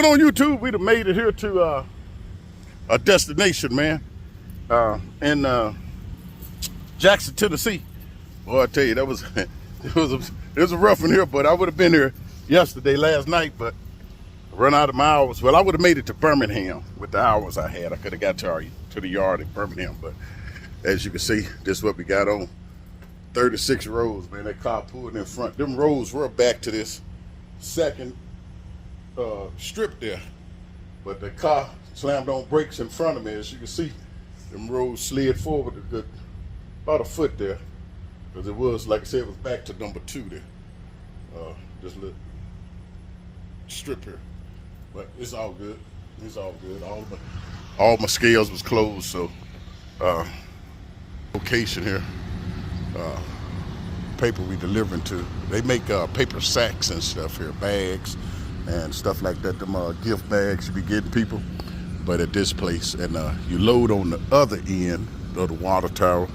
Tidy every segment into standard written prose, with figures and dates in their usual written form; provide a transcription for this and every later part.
doing on YouTube? We'd have made it here to a destination, man, in Jackson, Tennessee. Boy, I tell you, that was it was a rough one here, but I would have been here last night, but I run out of my hours. Well, I would have made it to Birmingham with the hours I had. I could have got to the yard in Birmingham, but as you can see, this is what we got on 36 rows, man. That car pulled in front. Them rows were back to this second strip there, but the car slammed on brakes in front of me. As you can see, them rows slid forward a good about a foot there, because it was, like I said, it was back to number 2 there. This little strip here, but it's all good. It's all good. All my scales was closed, so location here. Paper we delivering to. They make paper sacks and stuff here, bags and stuff like that. Them gift bags you be getting people. But at this place, and you load on the other end of the water tower,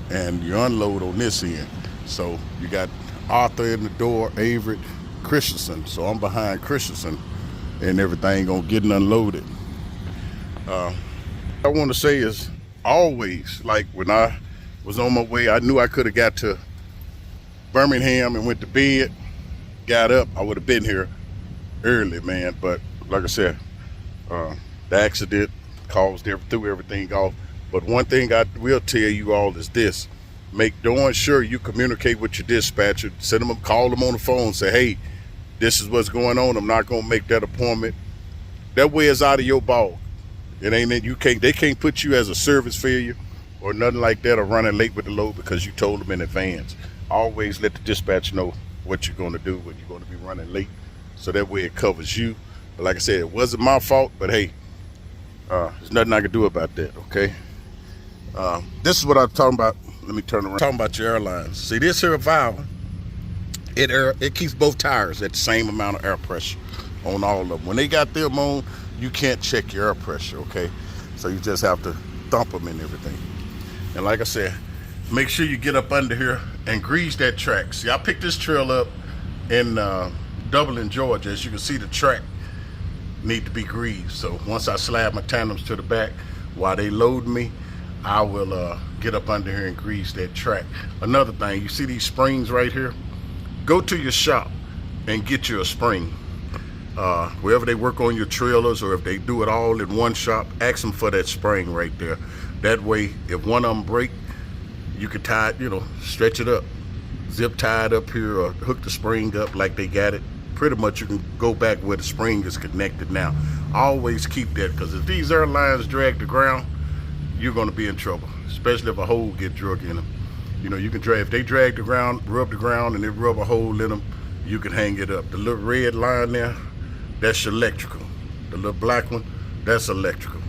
and you unload on this end. So you got Arthur in the door, Avery, Christensen. So I'm behind Christensen, and everything gonna get unloaded. I want to say is always, like when I was on my way, I knew I could have got to Birmingham and went to bed, got up, I would have been here early, man. But like I said, the accident threw everything off. But one thing I will tell you all is this: make darn sure you communicate with your dispatcher. Send them, call them on the phone, say, hey, this is what's going on. I'm not gonna make that appointment. That way it's out of your ball. It ain't that they can't put you as a service failure or nothing like that, or running late with the load because you told them in advance. Always let the dispatcher know what you're going to do when you're going to be running late, so that way it covers you. But like I said, it wasn't my fault, but hey, there's nothing I can do about that, okay? This is what I'm talking about. Let me turn around. Talking about your airlines. See, this here valve, it keeps both tires at the same amount of air pressure on all of them. When they got them on, you can't check your air pressure, okay? So you just have to thump them and everything. And like I said, make sure you get up under here and grease that track. See, I picked this trail up in Dublin, Georgia. As you can see, the track need to be greased. So once I slide my tandems to the back, while they load me, I will get up under here and grease that track. Another thing, you see these springs right here? Go to your shop and get you a spring. Wherever they work on your trailers, or if they do it all in one shop, ask them for that spring right there. That way, if one of them break, you can tie it, stretch it up, zip tie it up here, or hook the spring up like they got it. Pretty much you can go back where the spring is connected now. Always keep that, because if these airlines drag the ground, you're going to be in trouble, especially if a hole get drug in them. You can drag, if they drag the ground, rub the ground, and they rub a hole in them, you can hang it up. The little red line there, that's electrical. The little black one, that's electrical.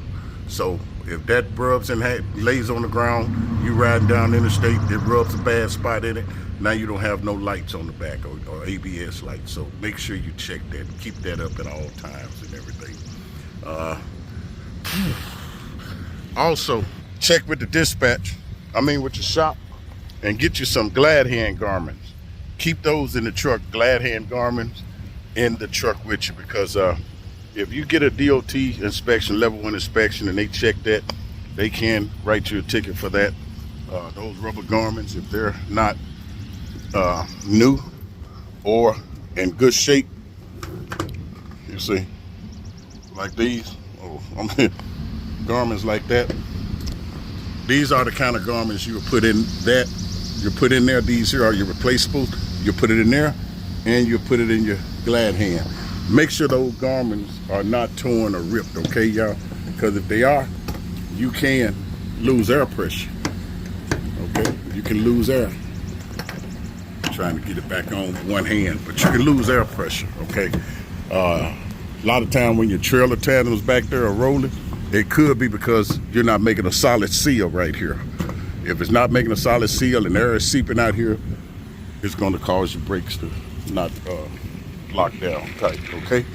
So if that rubs and lays on the ground, you riding down the interstate, it rubs a bad spot in it, now you don't have no lights on the back, or ABS lights. So make sure you check that, keep that up at all times and everything. Also, check with the dispatch, with your shop, and get you some glad hand garments. Keep those in the truck, glad hand garments in the truck with you, because if you get a DOT inspection, level 1 inspection, and they check that, they can write you a ticket for that. Those rubber garments, if they're not new or in good shape, you see, like these, garments like that, these are the kind of garments you would put in that. You put in there, these here are your replaceables. You put it in there, and you put it in your glad hand. Make sure those garments are not torn or ripped, okay, y'all? Because if they are, you can lose air pressure, okay? You can lose air. I'm trying to get it back on with one hand, but you can lose air pressure, okay? A lot of time when your trailer tandems back there are rolling, it could be because you're not making a solid seal right here. If it's not making a solid seal and air is seeping out here, it's going to cause your brakes to not lock down tight, okay?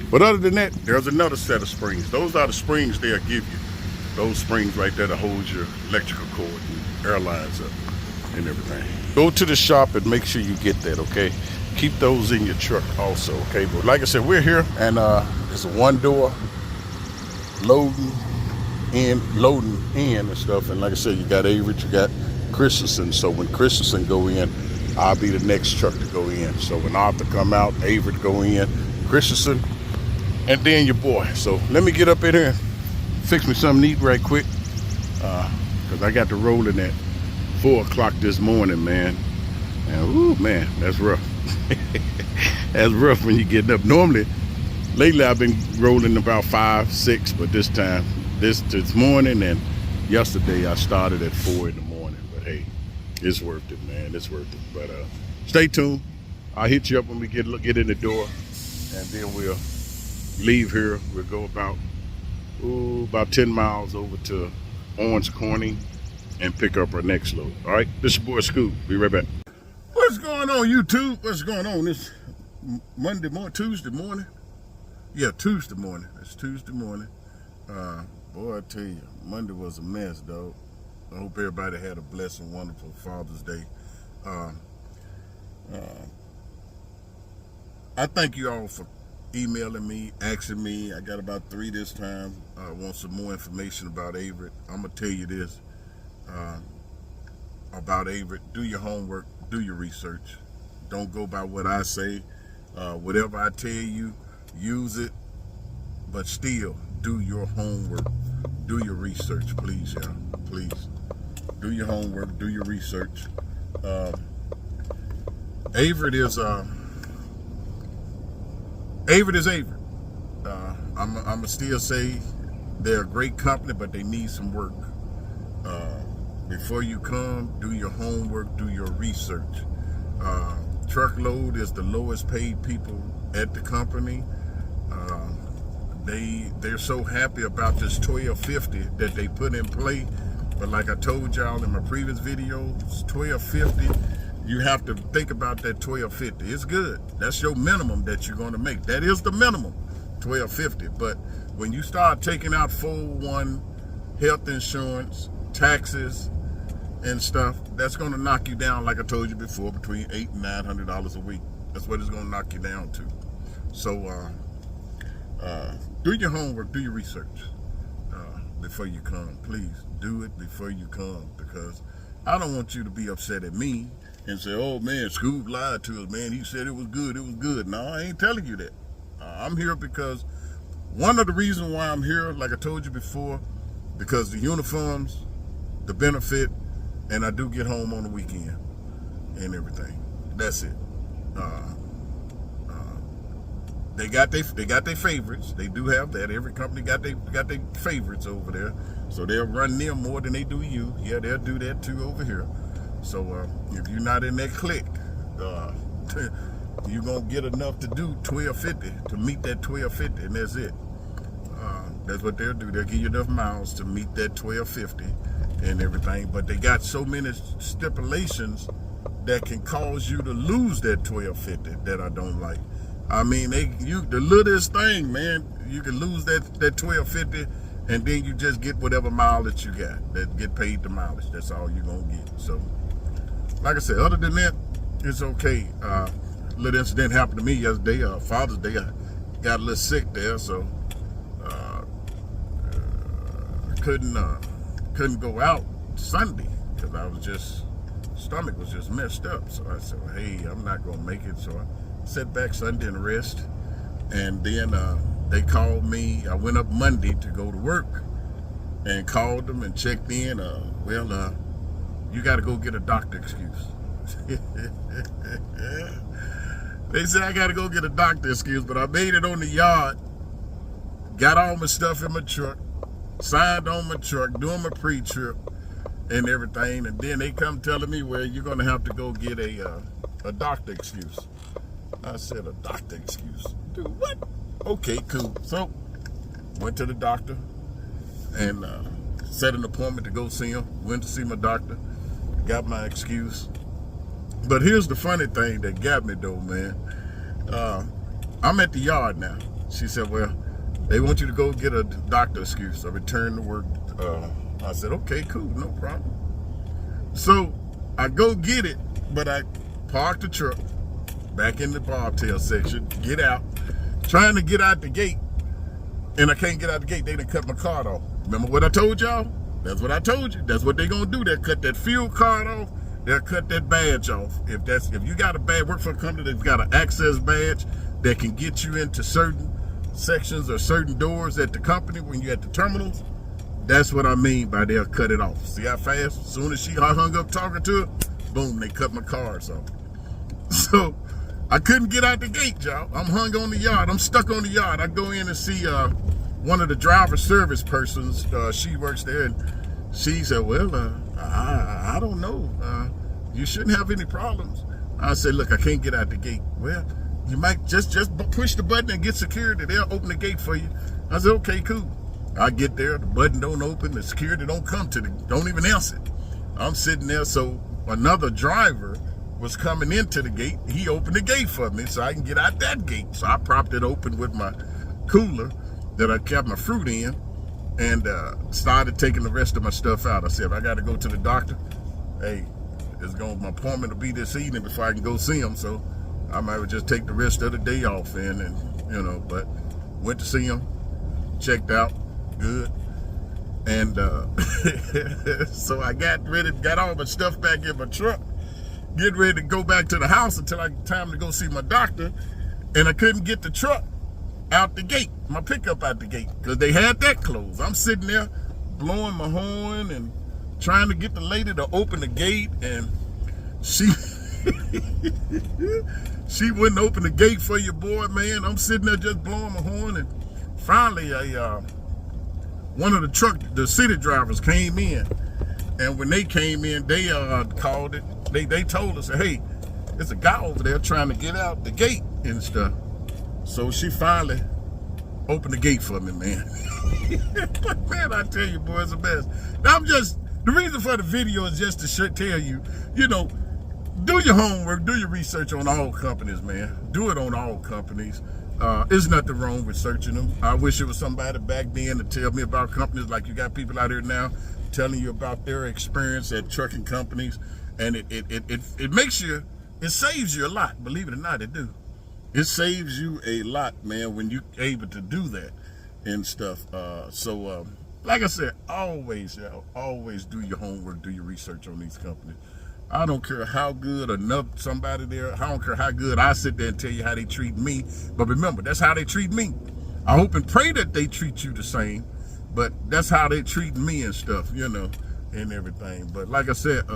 But other than that, there's another set of springs. Those are the springs they'll give you. Those springs right there to hold your electrical cord and airlines up and everything. Go to the shop and make sure you get that, okay? keep those in your truck also, okay? But like I said, we're here, and it's a one door loading in and stuff. And like I said, you got Avery, you got Christensen. So when Christensen go in, I'll be the next truck to go in. So when Arthur come out, Avery to go in, Christensen, and then your boy. So let me get up in here and fix me something to eat right quick, because I got to rolling at 4 o'clock this morning, man. And ooh, man, that's rough. That's rough when you're getting up. Normally, lately I've been rolling about 5, 6, but this time, this morning and yesterday I started at 4 in the morning. But hey, it's worth it, man. It's worth it. But stay tuned. I'll hit you up when we get in the door, and then we'll leave here. We'll go about 10 miles over to Orange Corning and pick up our next load. All right, this is your boy Scoob. Be right back. What's going on, YouTube? What's going on this Tuesday morning? Yeah, Tuesday morning. It's Tuesday morning. Boy, I tell you, Monday was a mess, dog. I hope everybody had a blessed and wonderful Father's Day. I thank you all for emailing me, asking me. I got about 3 this time. I want some more information about Avery. I'm going to tell you this about Avery. Do your homework. Do your research. Don't go by what I say. Whatever I tell you, use it. But still, do your homework. Do your research, please, y'all. Please. Do your homework. Do your research. Avery is Avery. I'm going to still say they're a great company, but they need some work. Before you come, do your homework, do your research. Truckload is the lowest paid people at the company. They're so happy about this 1250 that they put in play. But like I told y'all in my previous videos, 1250, you have to think about that 1250. It's good. That's your minimum that you're going to make. That is the minimum, 1250. But when you start taking out 401 health insurance, taxes, and stuff, that's going to knock you down, like I told you before, between $800 and $900 a week. That's what it's going to knock you down to. So do your homework, do your research before you come. Please do it before you come, because I don't want you to be upset at me and say, oh man, Scoob lied to us, man. He said it was good, it was good. No, I ain't telling you that. I'm here because one of the reasons why I'm here, like I told you before, because the uniforms, the benefit, and I do get home on the weekend and everything. That's it. They got their favorites. They do have that. Every company got their favorites over there. So they'll run them more than they do you. Yeah, they'll do that too over here. So if you're not in that clique, you're gonna get enough to do 1250 to meet that 1250, and that's it. That's what they'll do. They'll give you enough miles to meet that 1250 and everything. But they got so many stipulations that can cause you to lose that 1250 that I don't like. I mean, the littlest thing, man, you can lose that 1250, and then you just get whatever mileage you got. That get paid the mileage. That's all you're gonna get. So, like I said, other than that, it's okay. Little incident happened to me yesterday. Father's Day, I got a little sick there, so couldn't go out Sunday because I was just stomach was just messed up. So I said, well, hey, I'm not gonna make it. So I sat back Sunday and rest. And then they called me. I went up Monday to go to work and called them and checked in. You got to go get a doctor excuse. They said I got to go get a doctor excuse, but I made it on the yard, got all my stuff in my truck, signed on my truck, doing my pre-trip and everything, and then they come telling me, well, you're going to have to go get a doctor excuse. I said, a doctor excuse? Dude, what? Okay, cool. So, went to the doctor and set an appointment to go see him. Went to see my doctor, got my excuse. But here's the funny thing that got me though, man. I'm at the yard now. She said, well, they want you to go get a doctor excuse. I returned to work. I said, okay, cool, no problem. So I go get it, but I parked the truck, back in the bobtail section, get out, trying to get out the gate, and I can't get out the gate. They done cut my card off. Remember what I told y'all? That's what I told you. That's what they gonna do. They'll cut that fuel card off. They'll cut that badge off. If you got a badge, work for a company that's got an access badge that can get you into certain sections or certain doors at the company when you're at the terminals, that's what I mean by they'll cut it off. See how fast? As soon as I hung up talking to her, boom, they cut my cards off. So I couldn't get out the gate, y'all. I'm hung on the yard. I'm stuck on the yard. I go in and see one of the driver service persons. She works there, and she said, well, I don't know. You shouldn't have any problems. I said, look, I can't get out the gate. Well, you might just push the button and get security. They'll open the gate for you. I said, okay, cool. I get there, the button don't open, the security don't come to don't even answer it. I'm sitting there, so another driver was coming into the gate. He opened the gate for me so I can get out that gate. So I propped it open with my cooler that I kept my fruit in, and started taking the rest of my stuff out. I said, if I got to go to the doctor, hey, my appointment will be this evening before I can go see him, so I might just take the rest of the day off and but went to see him, checked out, good. And so I got all my stuff back in my truck, getting ready to go back to the house until time to go see my doctor, and I couldn't get the truck out the gate, my pickup out the gate, because they had that closed. I'm sitting there blowing my horn and trying to get the lady to open the gate, and she she wouldn't open the gate for you, boy, man. I'm sitting there just blowing my horn, and finally one of the city drivers came in, and when they came in, they called it. They told us, hey, there's a guy over there trying to get out the gate and stuff. So she finally opened the gate for me, man. But man, I tell you, boy, it's the best. Now, the reason for the video is just to tell you, do your homework, do your research on all companies, man. Do it on all companies. There's nothing wrong with searching them. I wish it was somebody back then to tell me about companies, like you got people out here now telling you about their experience at trucking companies, and it makes you, it saves you a lot. Believe it or not, it do. It saves you a lot, man, when you're able to do that and stuff. Like I said, always do your homework, do your research on these companies. I don't care how good somebody there, I don't care how good I sit there and tell you how they treat me, but remember, that's how they treat me. I hope and pray that they treat you the same, but that's how they treat me and stuff, and everything. But like I said,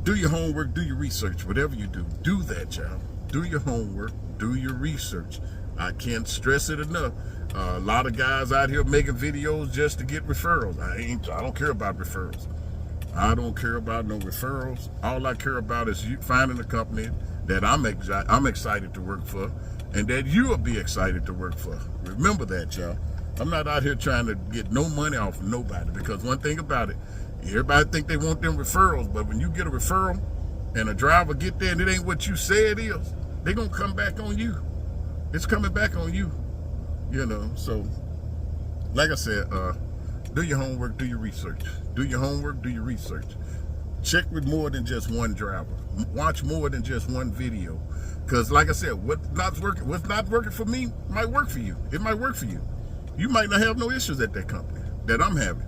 do your homework, do your research, whatever you do that, y'all. Do your homework, do your research. I can't stress it enough. A lot of guys out here making videos just to get referrals. I don't care about referrals. I don't care about no referrals. All I care about is you finding a company that I'm excited to work for, and that you will be excited to work for. Remember that, y'all. I'm not out here trying to get no money off of nobody, because one thing about it, everybody think they want them referrals, but when you get a referral and a driver get there and it ain't what you say it is, they gonna come back on you. It's coming back on you, So, like I said, do your homework, do your research. Do your homework, do your research. Check with more than just one driver. Watch more than just one video. Because like I said, what's not working for me might work for you. It might work for you. You might not have no issues at that company that I'm having,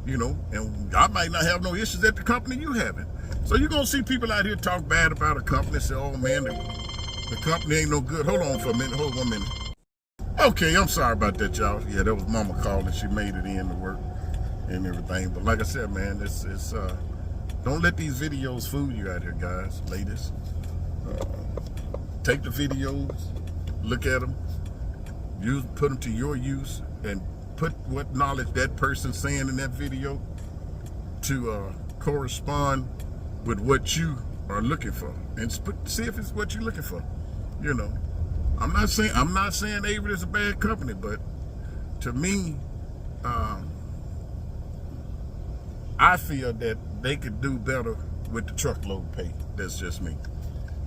and I might not have no issues at the company you having. So you're going to see people out here talk bad about a company, say, oh man, the company ain't no good. Hold on for a minute. Hold 1 minute. Okay, I'm sorry about that, y'all. Yeah, that was Mama calling. She made it in to work and everything. But like I said, man, it's don't let these videos fool you out here, guys, ladies. Take the videos, look at them, put them to your use, and put what knowledge that person's saying in that video to correspond with what you are looking for, and see if it's what you're looking for. I'm not saying Avery is a bad company, but to me, I feel that they could do better with the truckload pay. That's just me.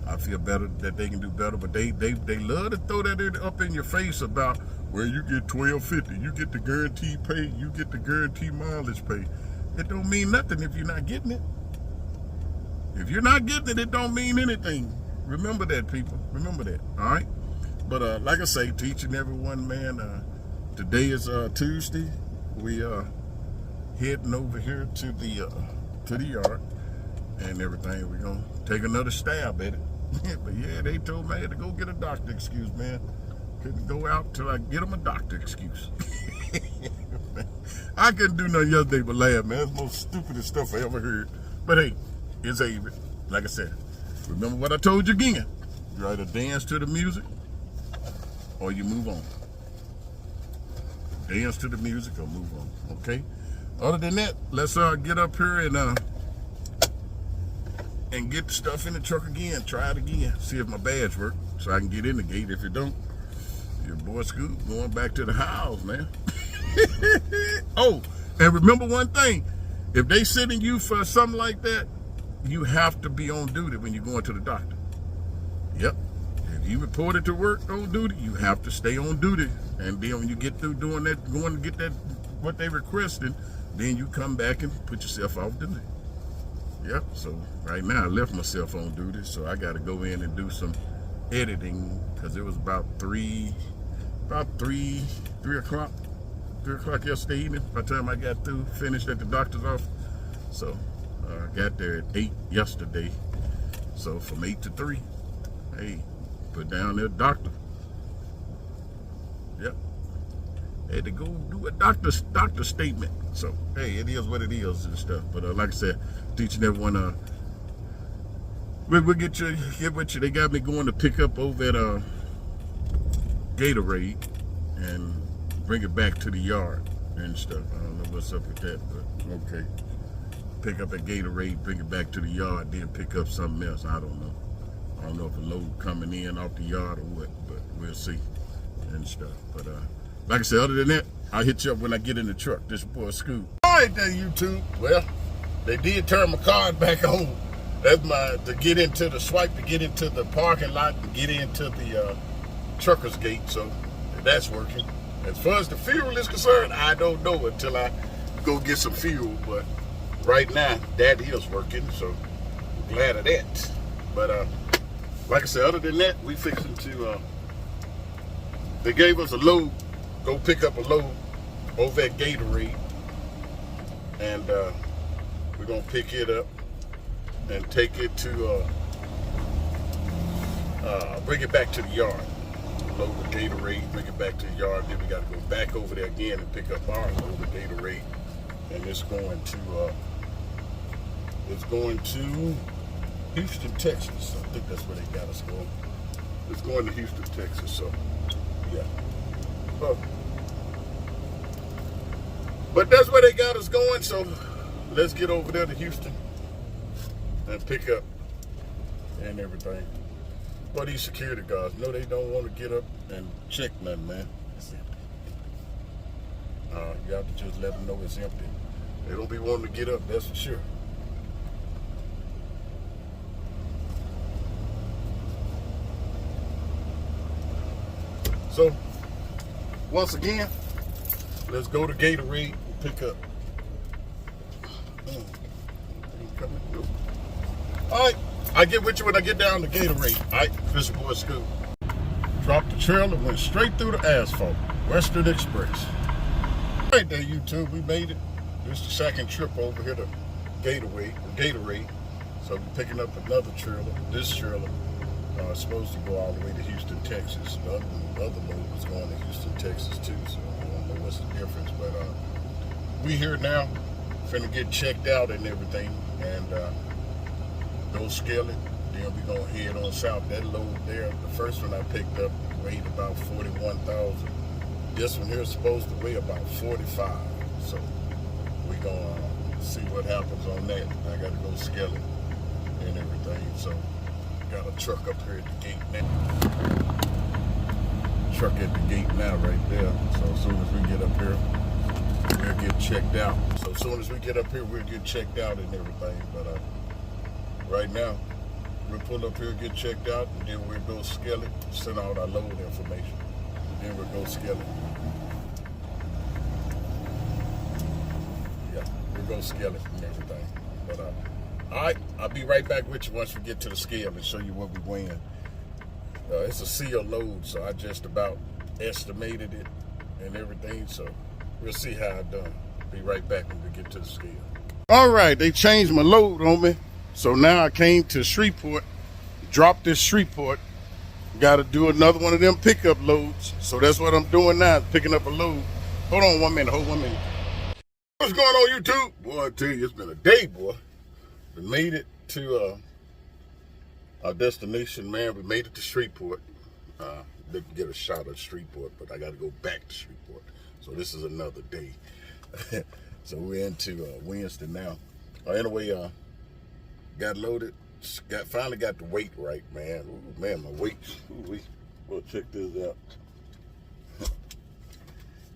I feel better that they can do better, but they love to throw that up in your face about, well, you get $12.50, you get the guaranteed pay, you get the guaranteed mileage pay. It don't mean nothing if you're not getting it. If you're not getting it, it don't mean anything. Remember that, people. Remember that. All right. But like I say, to each and every one, man. Today is Tuesday. We heading over here to the yard and everything. We're gonna take another stab at it. But yeah, they told me I had to go get a doctor excuse, man. Couldn't go out till I get them a doctor excuse. I couldn't do nothing yesterday but laugh, man. It's the most stupidest stuff I ever heard. But hey, it's Avery. Like I said, remember what I told you again. You either dance to the music or you move on. Dance to the music or move on, okay? Other than that, let's get up here and get the stuff in the truck again. Try it again. See if my badge works so I can get in the gate. If it don't, your boy Scoob going back to the house, man. Oh, and remember one thing. If they sending you for something like that, you have to be on duty when you're going to the doctor. Yep. If you reported to work on duty, you have to stay on duty. And then when you get through doing that, going to get that, what they requested, then you come back and put yourself off duty. Yep, so right now I left myself on duty, so I got to go in and do some editing because it was about 3 o'clock yesterday evening by the time I got through, finished at the doctor's office. So I got there at 8 yesterday. So from 8 to 3, hey, put down there doctor. Yep. Had to go do a doctor statement. So hey, it is what it is and stuff. But like I said, teaching everyone we'll get with you. They got me going to pick up over at Gatorade and bring it back to the yard and stuff. I don't know what's up with that, but okay. Pick up at Gatorade, bring it back to the yard, then pick up something else. I don't know. I don't know if a load coming in off the yard or what, but we'll see and stuff. But like I said, other than that, I'll hit you up when I get in the truck. This boy Scoob. All right then, YouTube. Well, they did turn my card back on. That's to get into the swipe, to get into the parking lot, to get into the trucker's gate. So that's working. As far as the fuel is concerned, I don't know until I go get some fuel. But right now, that is working. So I'm glad of that. But like I said, other than that, we fixing to, they gave us a load, go pick up a load over at Gatorade. And we're going to pick it up and take it to, bring it back to the yard. Load the Gatorade, bring it back to the yard. Then we got to go back over there again and pick up our load of Gatorade. And it's going to Houston, Texas. I think that's where they got us going. It's going to Houston, Texas. So, yeah. But that's where they got us going. So, let's get over there to Houston and pick up and everything. But these security guards, no, they don't want to get up and check nothing, man. It's empty. You have to just let them know it's empty. They don't be wanting to get up, that's for sure. So, once again, let's go to Gatorade and pick up. All right, I get with you when I get down to Gatorade. All right, this is boy Scoob. Dropped the trailer, went straight through the asphalt. Western Express. All right there, YouTube, we made it. This is the second trip over here to Gatorade. So we're picking up another trailer. This trailer is supposed to go all the way to Houston, Texas. The other load was going to Houston, Texas too, so I don't know what's the difference. But we here now, finna get checked out and everything, and go scale it. Then we gonna head on south. That load there, the first one I picked up weighed about 41,000. This one here is supposed to weigh about 45. So we gonna see what happens on that. I gotta go scale it and everything. So got a truck up here at the gate now. Truck at the gate now right there. So as soon as we get up here, we'll get checked out. So as soon as we get up here, we'll get checked out and everything. But right now, we'll pull up here, get checked out, and then we'll go scale it, send out our load information. And then we'll go scale it. Yeah, we'll go scale it and everything. But All right, I'll be right back with you once we get to the scale and show you what we weighing. It's a sealed load, so I just about estimated it and everything, so we'll see how I done. Be right back when we get to the scale. All right, they changed my load on me, so now I came to Shreveport, dropped this Shreveport, got to do another one of them pickup loads, so that's what I'm doing now, picking up a load. Hold on 1 minute, hold 1 minute. What's going on, YouTube? Boy, I tell you, it's been a day, boy. We made it to our destination, man. We made it to Shreveport. Didn't get a shot of Shreveport, but I got to go back to Shreveport. So this is another day. So we're into Wednesday now. Anyway, got loaded. Finally got the weight right, man. Ooh, man, my weight. Ooh, we'll check this out.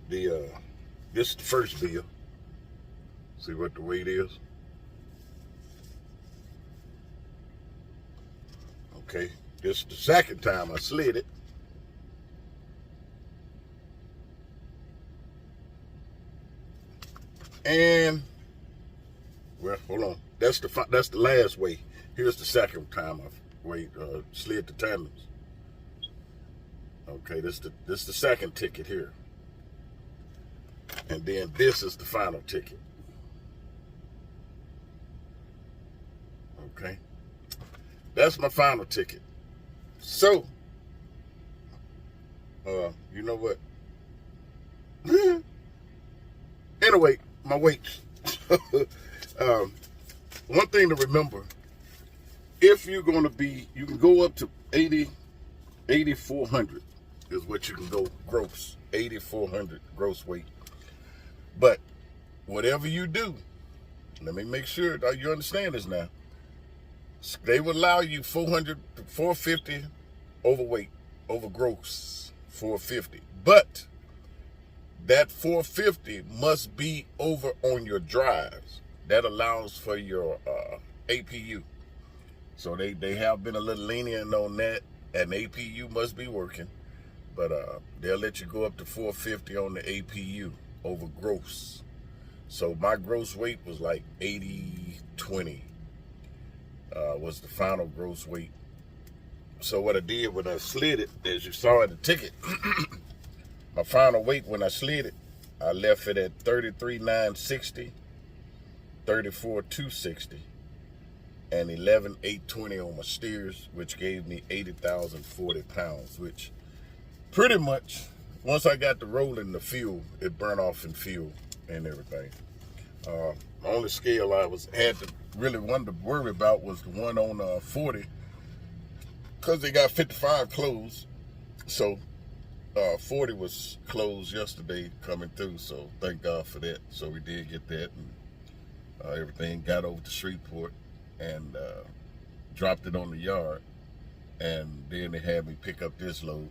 This is the first bill. See what the weight is. Okay, this is the second time I slid it. And well, hold on. That's the last weight. Here's the second time I've slid the tandems. Okay, this the second ticket here. And then this is the final ticket. Okay. That's my final ticket. So, you know what? Anyway, my weights. One thing to remember, if you're going to be, you can go up to 8,400 is what you can go gross. 8,400 gross weight. But whatever you do, let me make sure that you understand this now. They will allow you 400 to 450 overweight, over gross, 450. But that 450 must be over on your drives. That allows for your APU. So they have been a little lenient on that, and APU must be working. But they'll let you go up to 450 on the APU over gross. So my gross weight was like 80-20. Was the final gross weight. So what I did when I slid it, as you saw in the ticket, my final weight when I slid it, I left it at 33,960, 34,260, and 11,820 on my steers, which gave me 80,040 pounds, which pretty much, once I got to rolling the fuel, it burned off in fuel and everything. The only scale I had to really worry about was the one on 40, because they got 55 closed. So 40 was closed yesterday coming through, so thank God for that. So we did get that, and everything got over to Shreveport and dropped it on the yard, and then they had me pick up this load.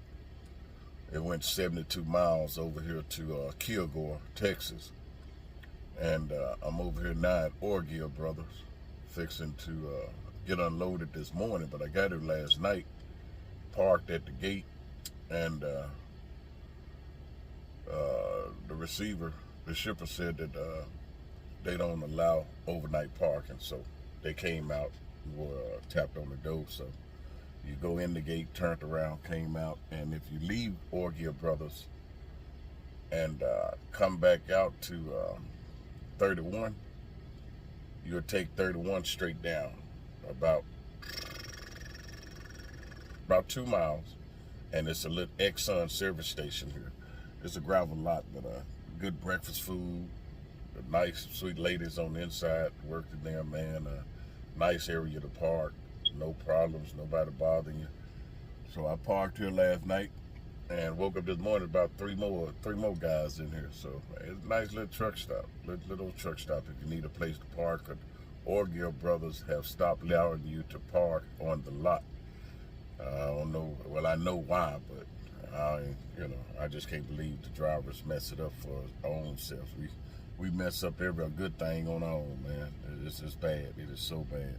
It went 72 miles over here to Kilgore, Texas. And I'm over here now at Orgill Brothers, fixing to get unloaded this morning, but I got it last night, parked at the gate, and the receiver, the shipper said that they don't allow overnight parking, so they came out, tapped on the door, so you go in the gate, turned around, came out, and if you leave Orgill Brothers and come back out to 31, you'll take 31 straight down about 2 miles, and it's a little Exxon service station here. It's a gravel lot, but good breakfast food, nice sweet ladies on the inside working there, man. Nice area to park, no problems, nobody bothering you. So I parked here last night and woke up this morning about three more guys in here. So it's a nice little truck stop, little truck stop if you need a place to park. Orgill Brothers have stopped allowing you to park on the lot. I don't know, well, I know why, but I just can't believe the drivers mess it up for our own selves. We mess up every good thing on our own, man. It's just bad. It is so bad.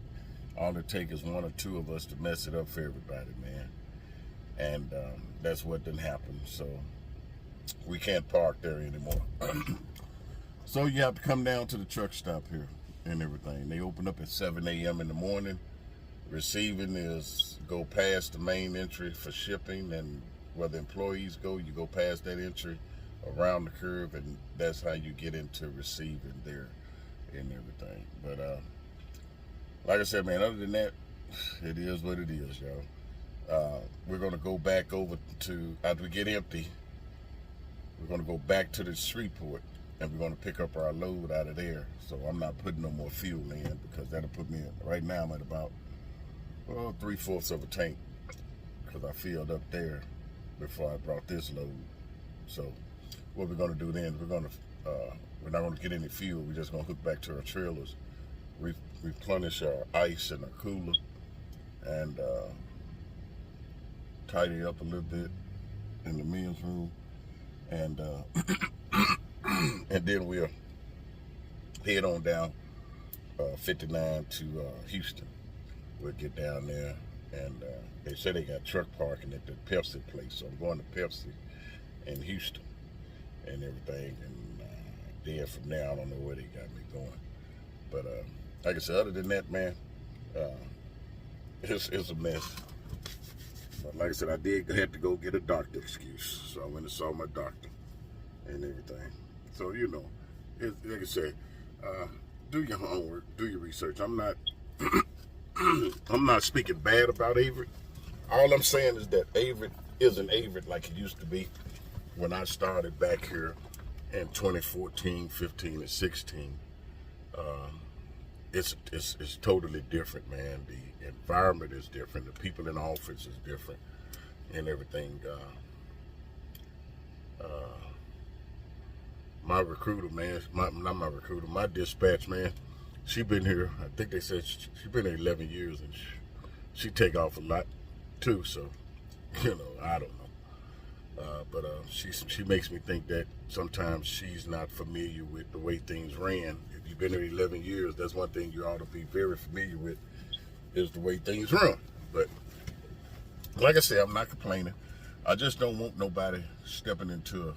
All it takes is one or two of us to mess it up for everybody, man. And that's what didn't happen. So we can't park there anymore. So you have to come down to the truck stop here. and everything. They open up at 7 a.m. in the morning. Receiving is go past the main entry for shipping, and where the employees go, you go past that entry around the curve, and that's how you get into receiving there and everything. But like I said, man, other than that, it is what it is, y'all. We're going to go back over to, after we get empty, we're going to go back to the Shreveport, and we're going to pick up our load out of there. So I'm not putting no more fuel in, because that'll put me, right now I'm at about 3/4 of a tank, because I filled up there before I brought this load. So what we're going to do then, we're not going to get any fuel. We're just going to hook back to our trailers, replenish our ice and our cooler, and tidy up a little bit in the men's room, and and then we'll head on down 59 to Houston. We'll get down there, and they say they got truck parking at the Pepsi place, so I'm going to Pepsi in Houston and everything, and then from there I don't know where they got me going. But like I said, other than that, man, it's a mess. But like I said, I did have to go get a doctor excuse, so I went and saw my doctor and everything. So, you know, like I said, do your homework, do your research. I'm not I'm not speaking bad about Avery. All I'm saying is that Avery isn't Avery like it used to be when I started back here in 2014, 15, and 16. It's totally different, man. The environment is different. The people in the office is different, and everything. My recruiter, man, not my recruiter, my dispatch, man. She been here. I think they said she been here 11 years, and she take off a lot too. So, you know, I don't know. But she makes me think that sometimes she's not familiar with the way things ran. If you've been here 11 years, that's one thing you ought to be very familiar with, is the way things run. But like I said, I'm not complaining. I just don't want nobody stepping into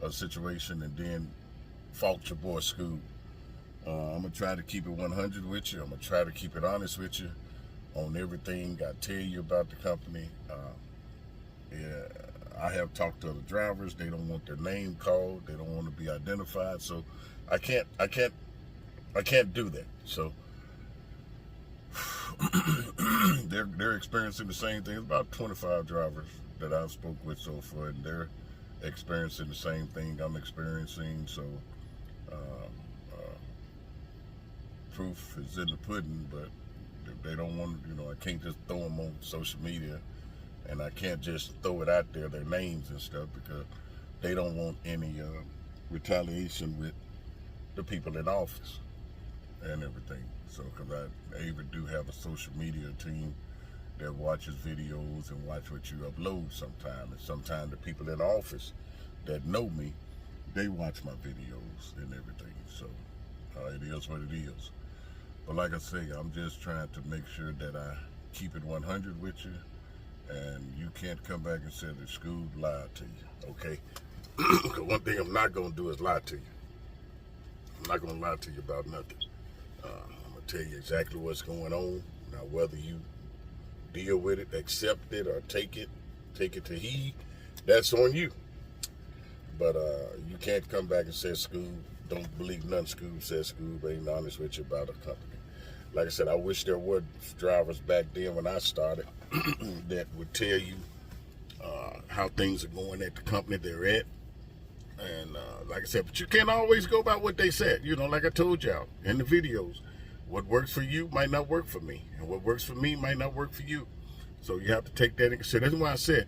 a situation and then fault your boy Scoob. I'm going to try to keep it 100 with you. I'm going to try to keep it honest with you on everything I tell you about the company. Yeah, I have talked to other drivers. They don't want their name called. They don't want to be identified. So I can't do that. So they're experiencing the same thing. It's about 25 drivers that I've spoke with so far, and they're experiencing the same thing I'm experiencing. So proof is in the pudding, but if they don't want, you know, I can't just throw them on social media, and I can't just throw it out there, their names and stuff, because they don't want any retaliation with the people in office and everything. So, because I even do have a social media team that watches videos and watch what you upload sometimes. And sometimes the people in office that know me, they watch my videos and everything. So, it is what it is. But like I say, I'm just trying to make sure that I keep it 100 with you, and you can't come back and say that Scoob lied to you, okay? Because one thing I'm not going to do is lie to you. I'm not going to lie to you about nothing. I'm going to tell you exactly what's going on. Now, whether you deal with it, accept it, or take it to heed, that's on you. But you can't come back and say Scoob, don't believe none Scoob says. Scoob ain't honest with you about a company. Like I said, I wish there were drivers back then when I started that would tell you how things are going at the company they're at. And like I said, but you can't always go by what they said. You know, like I told y'all in the videos, what works for you might not work for me, and what works for me might not work for you. So you have to take that into consideration. That's why I said,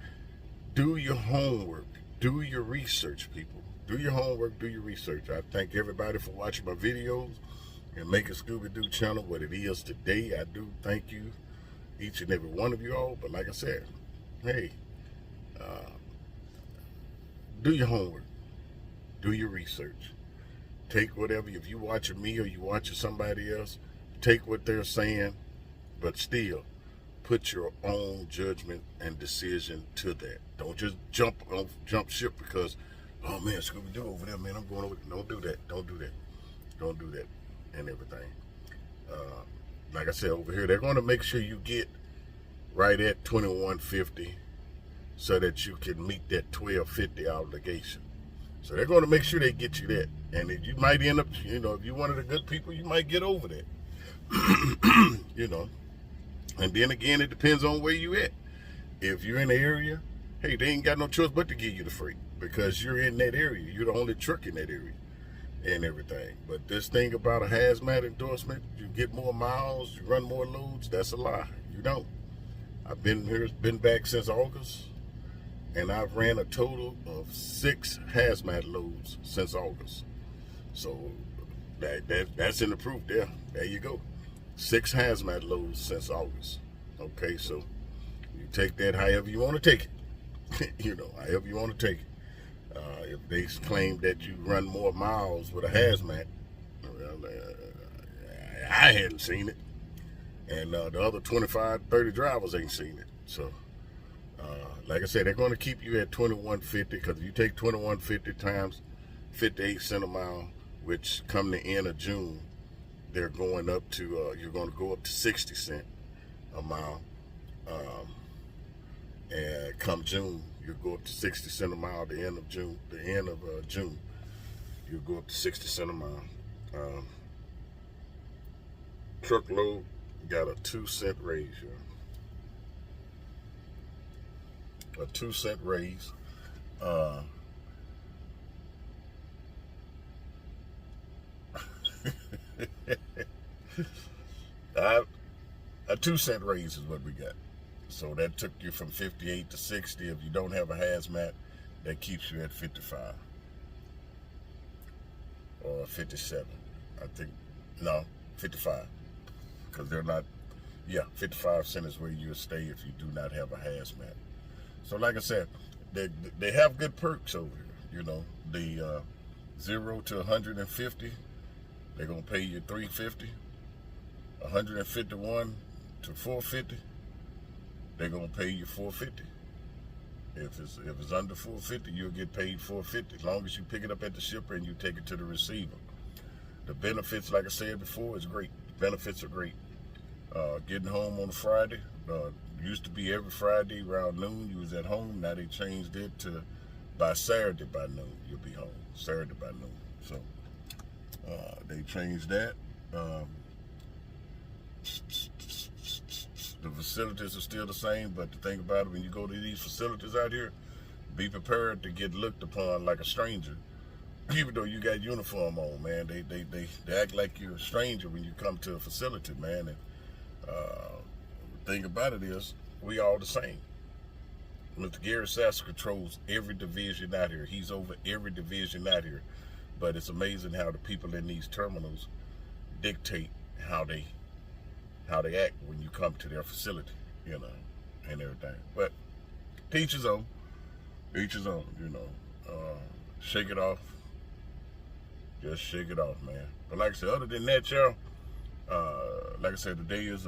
do your homework, do your research, people. Do your homework, do your research. I thank everybody for watching my videos and making Scooby-Doo channel what it is today. I do thank you, each and every one of you all. But like I said, hey, do your homework, do your research. Take whatever, if you watching me or you watching somebody else, take what they're saying, but still put your own judgment and decision to that. Don't just jump ship because, oh man, Scooby-Doo over there, man, I'm going over. Don't do that. Don't do that. Don't do that and everything. Like I said, over here, they're going to make sure you get right at 2150 so that you can meet that 1250 obligation. So they're going to make sure they get you that. And you might end up, if you're one of the good people, you might get over that. And then again, it depends on where you at. If you're in the area, hey, they ain't got no choice but to give you the free because you're in that area. You're the only truck in that area and everything. But this thing about a hazmat endorsement, you get more miles, you run more loads, that's a lie. You don't. I've been here, been back since August, and I've ran a total of 6 hazmat loads since August. So that's in the proof there. There you go. 6 hazmat loads since August. Okay, so you take that however you want to take it. However you want to take it. If they claim that you run more miles with a hazmat, well, I hadn't seen it. And the other 25, 30 drivers ain't seen it. So, like I said, they're going to keep you at 2150 because if you take 2150 times 58 cents a mile, which come the end of June, they're going up to, you're going to go up to 60 cents a mile. And come June, you'll go up to 60 cents a mile. The end of June, you'll go up to 60 cents a mile. Truckload got a 2-cent raise, a 2-cent raise. A 2-cent raise is what we got. So that took you from 58 to 60. If you don't have a hazmat, that keeps you at 55 or 57. I think, no, 55. Because they're not, 55 cents is where you would stay if you do not have a hazmat. So like I said, they have good perks over here. The 0 to 150, they're going to pay you $350. 151 to 450. They're gonna pay you $450. If it's under $450, you'll get paid $450 as long as you pick it up at the shipper and you take it to the receiver. The benefits, like I said before, is great. The benefits are great. Getting home on a Friday, used to be every Friday around noon you was at home. Now they changed it to by Saturday by noon you'll be home. Saturday by noon. So they changed that. The facilities are still the same, but the thing about it, when you go to these facilities out here, be prepared to get looked upon like a stranger. Even though you got uniform on, man, they act like you're a stranger when you come to a facility, man. And the thing about it is, we all the same. Mr. Gary Sasser controls every division out here. He's over every division out here. But it's amazing how the people in these terminals dictate how they act when you come to their facility, and everything. But each his own, shake it off. Just shake it off, man. But like I said, other than that, y'all, like I said, today is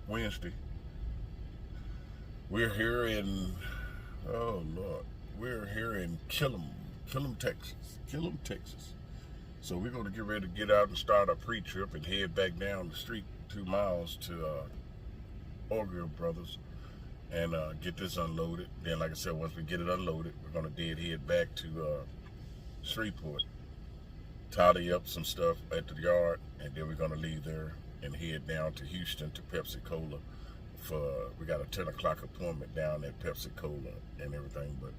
Wednesday. We're here in, we're here in Killam, Texas. So we're going to get ready to get out and start our pre-trip and head back down the street 2 miles to Orgill Brothers and get this unloaded. Then, like I said, once we get it unloaded, we're going to head back to Shreveport, tidy up some stuff at the yard, and then we're going to leave there and head down to Houston to Pepsi-Cola. We got a 10 o'clock appointment down at Pepsi-Cola and everything. But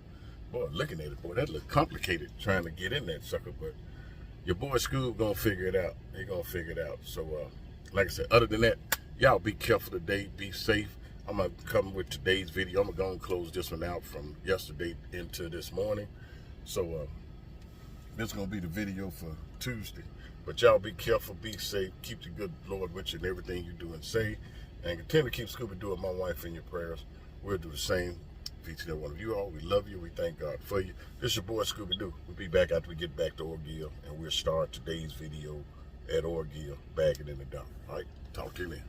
boy, looking at it, boy, that look complicated trying to get in that sucker. But your boy Scoob gonna figure it out. He gonna figure it out. So, like I said, other than that, y'all be careful today. Be safe. I'm gonna come with today's video. I'm gonna close this one out from yesterday into this morning. So, this is gonna be the video for Tuesday. But y'all be careful. Be safe. Keep the good Lord with you in everything you do and say. And continue to keep Scooby doing my wife in your prayers. We'll do the same for each and every one of you all. We love you. We thank God for you. This is your boy Scooby Doo. We'll be back after we get back to Orgill, and we'll start today's video at Orgill, bagging in the dump. All right, talk to you then.